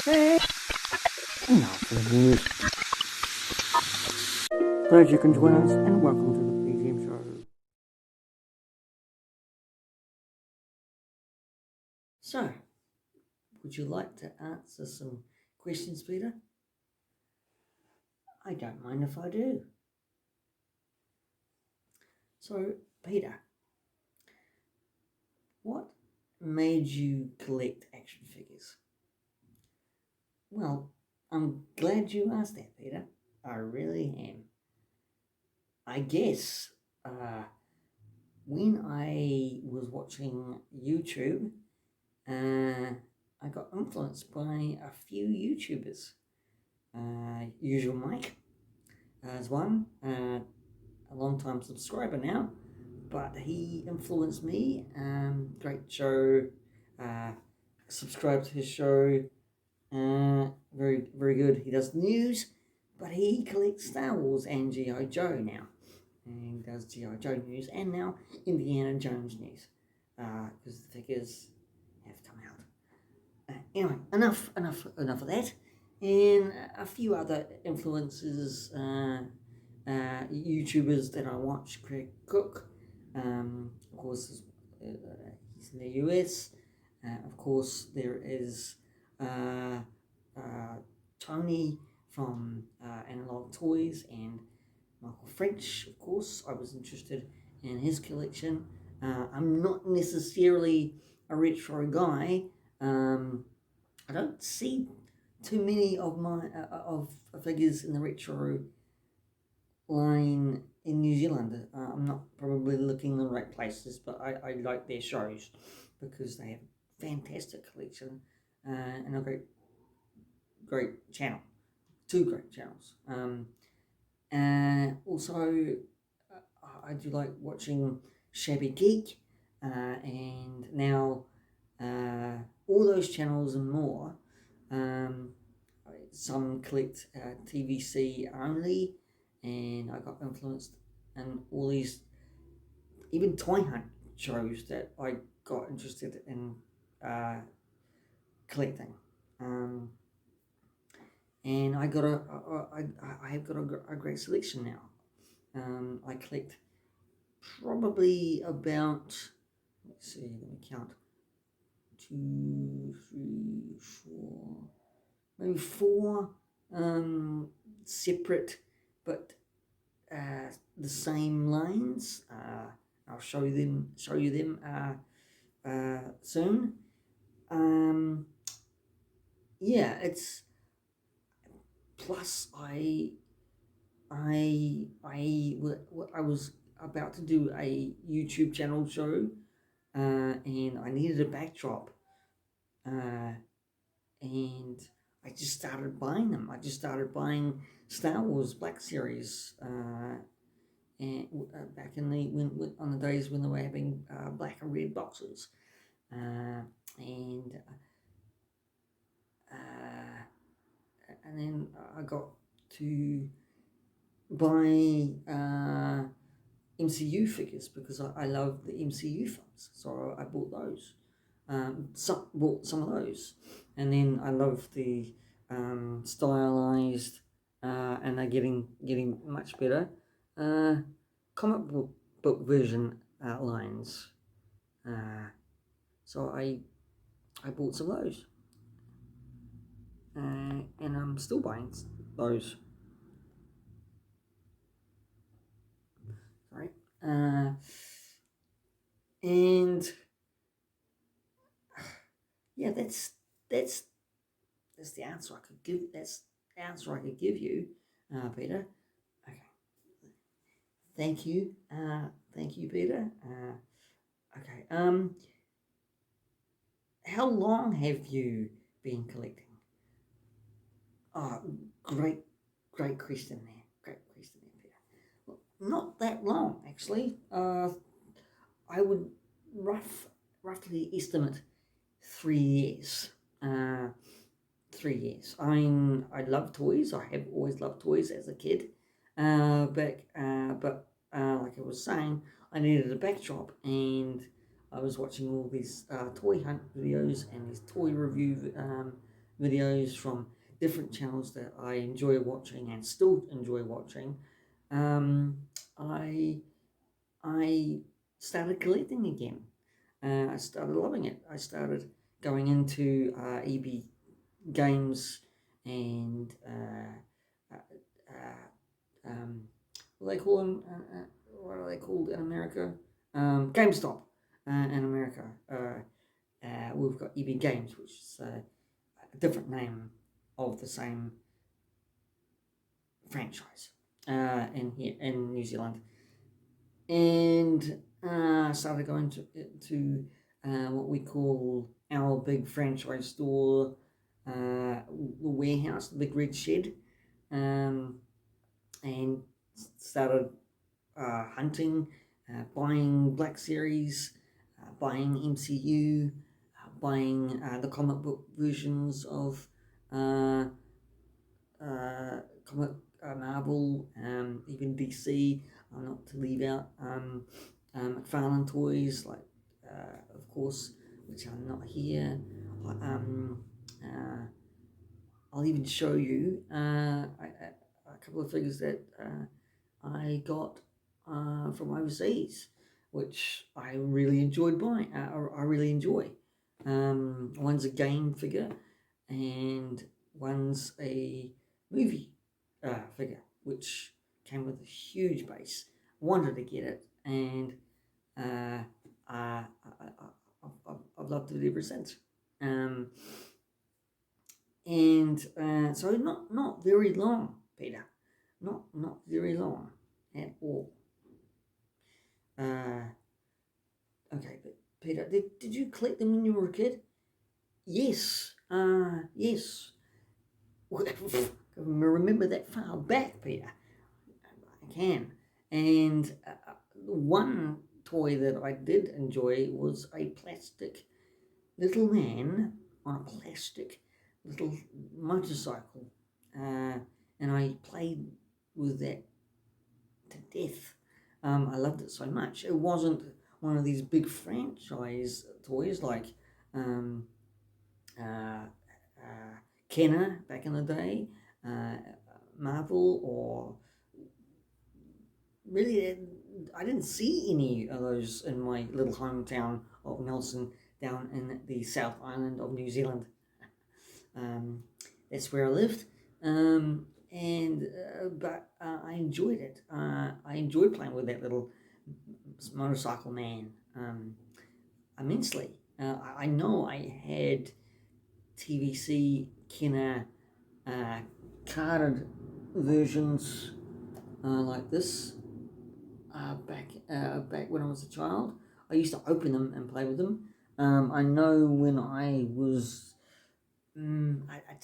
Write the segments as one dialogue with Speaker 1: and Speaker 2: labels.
Speaker 1: Hey, now for the news. Glad you can join us, and welcome to the P.G.M show. So, would you like to answer some questions, Peter? I don't mind if I do. So, Peter, what made you collect action figures? Well, I'm glad you asked that, Peter. I really am. I guess when I was watching YouTube, I got influenced by a few YouTubers. Usual Mike is one, a long time subscriber now, but he influenced me. Great show. Subscribe to his show. Very, very good. He does news, but he collects Star Wars and G.I. Joe now. And he does G.I. Joe news and now Indiana Jones news. Because the figures have come out. Anyway, enough of that. And a few other influences, YouTubers that I watch. Greg Cook, of course, he's in the US. Of course, there is Tony from Analog Toys and Michael French, of course. I was interested in his collection. I'm not necessarily a retro guy. I don't see too many of my of figures in the retro line in New Zealand. I'm not probably looking in the right places, but I like their shows because they have fantastic collection and a great channel. Two great channels. Also, I do like watching Shabby Geek, and now all those channels and more. Some collect TVC only, and I got influenced in all these, even toy hunt shows that I got interested in collecting. And I got I have got a great selection now. I collect probably about, let's see, let me count, 2, 3, 4, maybe 4 separate but the same lines. I'll show you them soon. Yeah, it's plus I was about to do a YouTube channel show, and I needed a backdrop, and I just started buying them. I just started buying Star Wars Black Series, and back in on the days when they were having black and red boxes, and then I got to buy MCU figures because I love the MCU films, so I bought those. Bought some of those, and then I love the stylized, and they're getting much better comic book version lines. So I bought some of those, and I'm still buying those. Sorry, and yeah, that's the answer I could give. That's the answer I could give you, Peter. Okay. Thank you. Thank you, Peter. Okay. How long have you been collecting? Oh, great question there. Great question there, Peter. Well, not that long, actually. I would roughly estimate 3 years. 3 years. I love toys. I have always loved toys as a kid. But like I was saying, I needed a backdrop, and I was watching all these toy hunt videos and these toy review videos from different channels that I enjoy watching and still enjoy watching, um, I I started collecting again. I started loving it. I started going into EB Games and what do they call them? What are they called in America? GameStop in America. We've got EB Games, which is a different name of the same franchise in here in New Zealand, and started going to what we call our big franchise store, the warehouse, the big red shed, and started hunting, buying Black Series, buying MCU, buying the comic book versions of comic Marvel, even DC, not to leave out McFarlane toys, like of course, which are not here. I'll even show you a couple of figures that I got from overseas, which I really enjoyed buying. I really enjoy. One's a game figure, and one's a movie figure, which came with a huge base. Wanted to get it, and I've loved it ever since. So not very long, Peter. Not very long at all. Okay, but Peter, did you collect them when you were a kid? Yes. Yes. Remember that far back, Peter? I can. And one toy that I did enjoy was a plastic little man on a plastic little motorcycle, and I played with that to death. I loved it so much. It wasn't one of these big franchise toys like um, uh, Kenner back in the day, Marvel, or really, I didn't see any of those in my little hometown of Nelson down in the South Island of New Zealand. That's where I lived. But I enjoyed it. I enjoyed playing with that little motorcycle man immensely. I know I had TVC Kenner carded versions like this back when I was a child. I used to open them and play with them. I know when I was a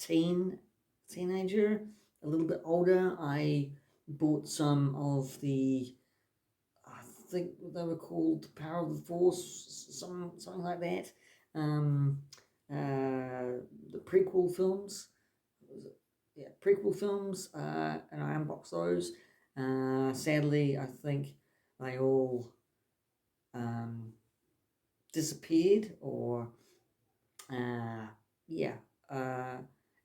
Speaker 1: teenager, a little bit older, I bought some of the, I think they were called Power of the Force, something like that. The prequel films, prequel films, and I unboxed those. Sadly, I think they all disappeared, or yeah.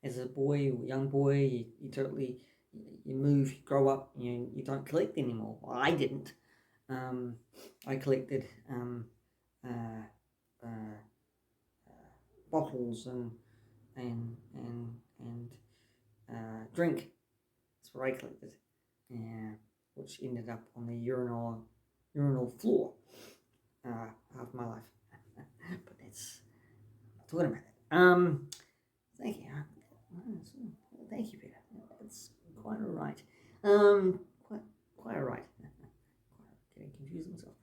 Speaker 1: As a young boy, you totally you move, you grow up, you don't collect anymore. Well, I didn't. I collected uh, uh, bottles and drink. That's what I collected, which ended up on the urinal floor of my life. But that's not talking about that. Thank you. Thank you, Peter. That's quite all right. Quite all right. Getting confused myself.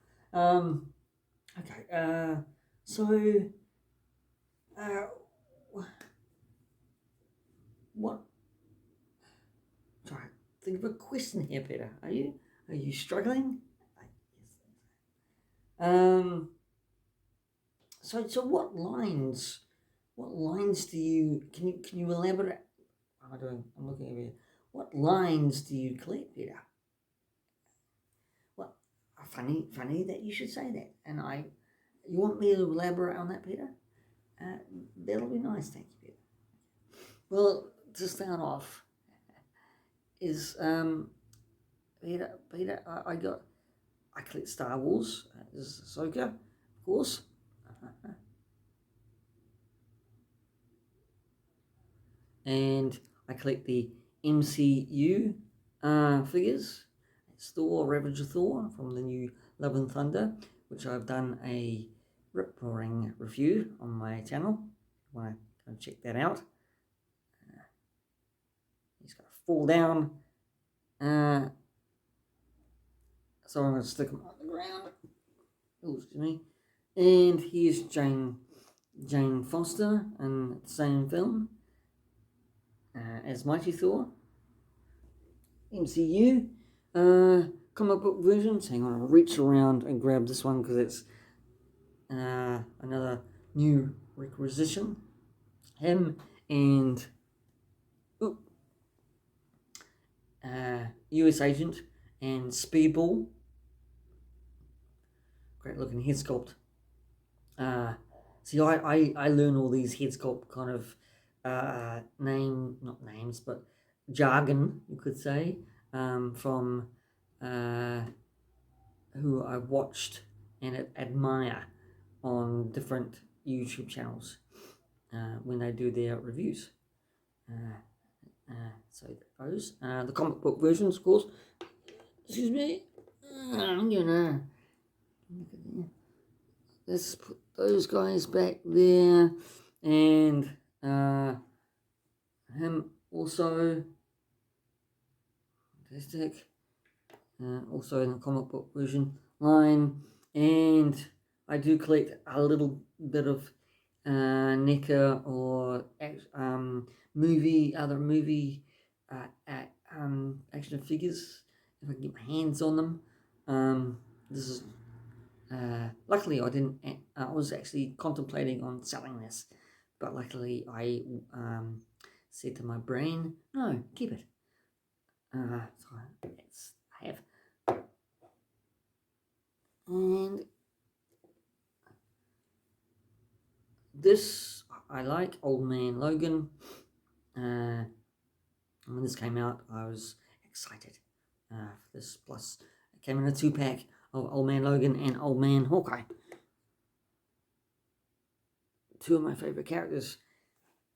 Speaker 1: Okay. So, what? Sorry. Think of a question here, Peter. Are you struggling? Um. So what lines do you can you elaborate? I'm looking at you. What lines do you collect, Peter? Well, funny that you should say that. And you want me to elaborate on that, Peter? That'll be nice, thank you, Peter. Well, to start off is Peter. I collect Star Wars. Is Ahsoka, of course, and I collect the MCU figures. It's Thor, Ravager Thor from the new Love and Thunder, which I've done a rip-roaring review on my channel. You want to go check that out. He's going to fall down. So I'm going to stick him on the ground. Oh, excuse me. And here's Jane Foster in the same film as Mighty Thor. MCU comic book versions. Hang on, I'll reach around and grab this one because it's another new requisition. Him and US Agent and Speedball. Great looking head sculpt. See, I learn all these head sculpt kind of not names, but jargon, you could say, from who I watched and admire on different YouTube channels when they do their reviews. So those the comic book versions, of course. Excuse me. I'm gonna let's put those guys back there, and him also. Fantastic. Also in the comic book version line, and I do collect a little bit of NECA or other movie action figures if I can get my hands on them. This is luckily I didn't. I was actually contemplating on selling this, but luckily I said to my brain, no, keep it. So I have. And this I like, Old Man Logan. When this came out, I was excited for this. Plus, it came in a 2-pack of Old Man Logan and Old Man Hawkeye. Two of my favorite characters.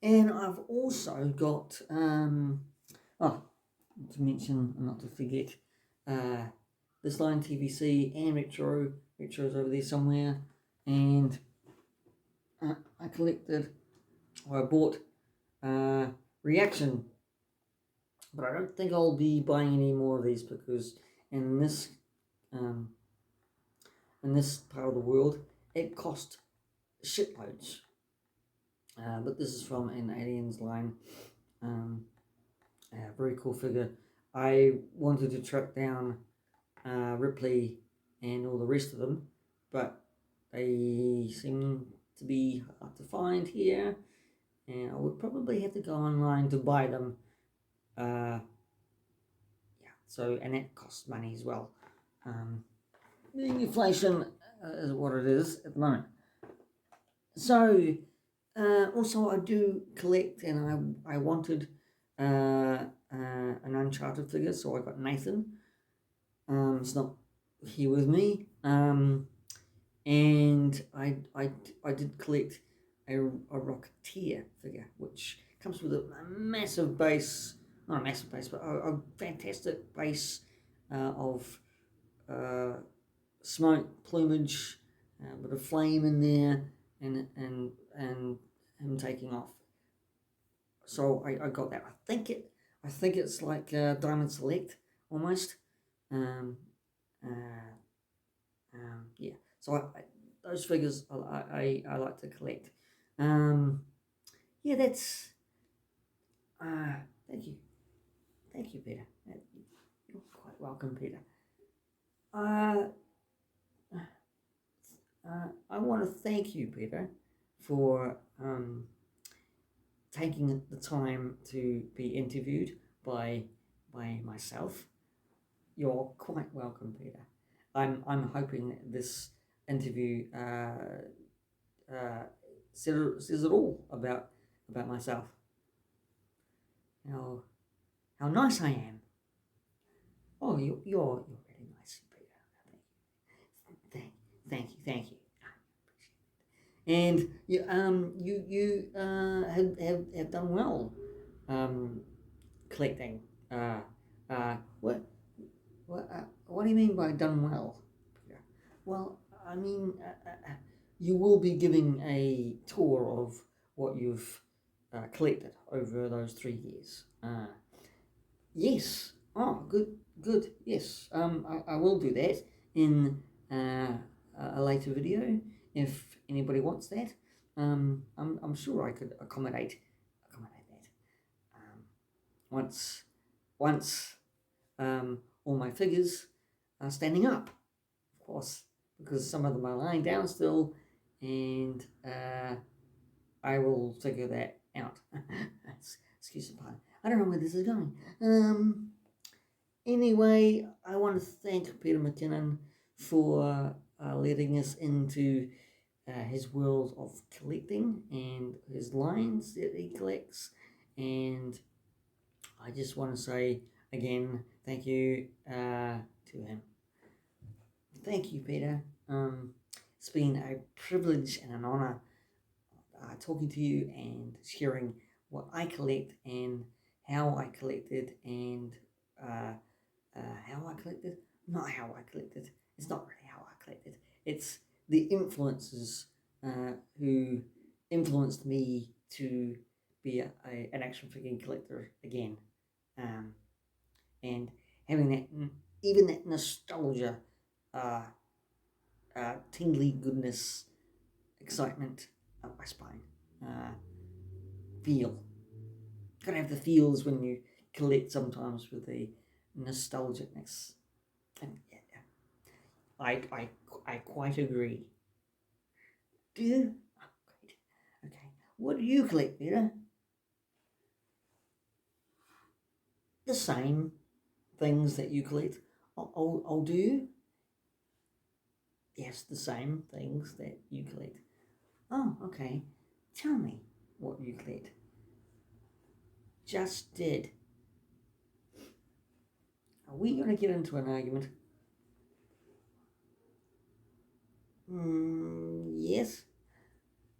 Speaker 1: And I've also got, to mention, not to forget, this line TVC and Retro's over there somewhere. And I collected, or I bought Reaction, but I don't think I'll be buying any more of these because in this part of the world it cost shitloads. But this is from an Aliens line. Very cool figure. I wanted to track down Ripley and all the rest of them, but they seem to be hard to find here, and I would probably have to go online to buy them. And that costs money as well. The inflation is what it is at the moment. So, also I do collect, and I wanted an Uncharted figure, so I got Nathan. It's not here with me. And I did collect a Rocketeer figure, which comes with a massive base, not a massive base, but a fantastic base of smoke, plumage, a bit of flame in there, and him taking off. So I got that. I think it's like Diamond Select almost. Yeah. So those figures I like to collect. Yeah, that's. Thank you, Peter. You're quite welcome, Peter. I want to thank you, Peter, for taking the time to be interviewed by myself. You're quite welcome, Peter. I'm hoping this interview says it all about myself. how nice I am. Oh, you're really nice, Peter. Thank, thank you. And you have done well, collecting. Uh, what what do you mean by done well, Peter? Well, I mean, you will be giving a tour of what you've collected over those 3 years. Yes. Oh, good. Yes. I will do that in a later video if anybody wants that. I'm sure I could accommodate that. Um, once once all my figures are standing up, of course, because some of them are lying down still, and I will figure that out. Excuse the pun. I don't know where this is going. Anyway, I want to thank Peter McKinnon for letting us into his world of collecting and his lines that he collects. And I just want to say again, thank you to him. Thank you, Peter. It's been a privilege and an honor talking to you and sharing what I collect and how I collected and how I collected. Not how I collected. It's not really how I collected. It's the influences who influenced me to be an action figure collector again, and having that even that nostalgia, uh, tingly goodness, excitement up my spine. Feel. Gotta have the feels when you collect sometimes with the nostalgicness. And yeah, I quite agree. Do you? Oh, great. Okay. What do you collect, Peter? The same things that you collect. Oh, do you? Yes, the same things that you collect. Oh, okay. Tell me what you collect. Just did. Are we going to get into an argument? Yes.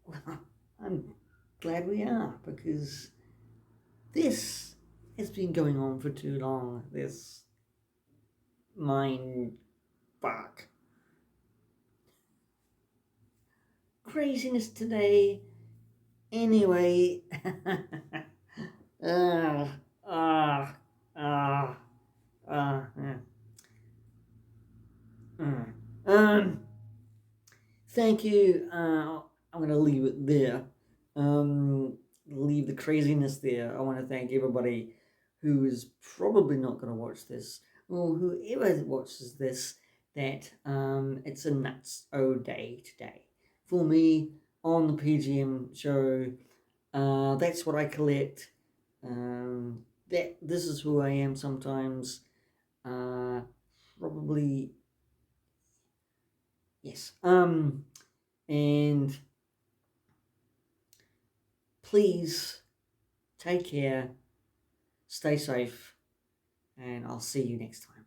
Speaker 1: Well, I'm glad we are, because this has been going on for too long. This mind fuck. Craziness today. Anyway. uh, uh, uh, yeah. Um, Thank you. I'm going to leave it there. Leave the craziness there. I want to thank everybody who is probably not going to watch this, or whoever watches this, that it's a nuts day today. For me, on the P.G.M show, that's what I collect. This is who I am sometimes. Probably, yes. And please take care, stay safe, and I'll see you next time.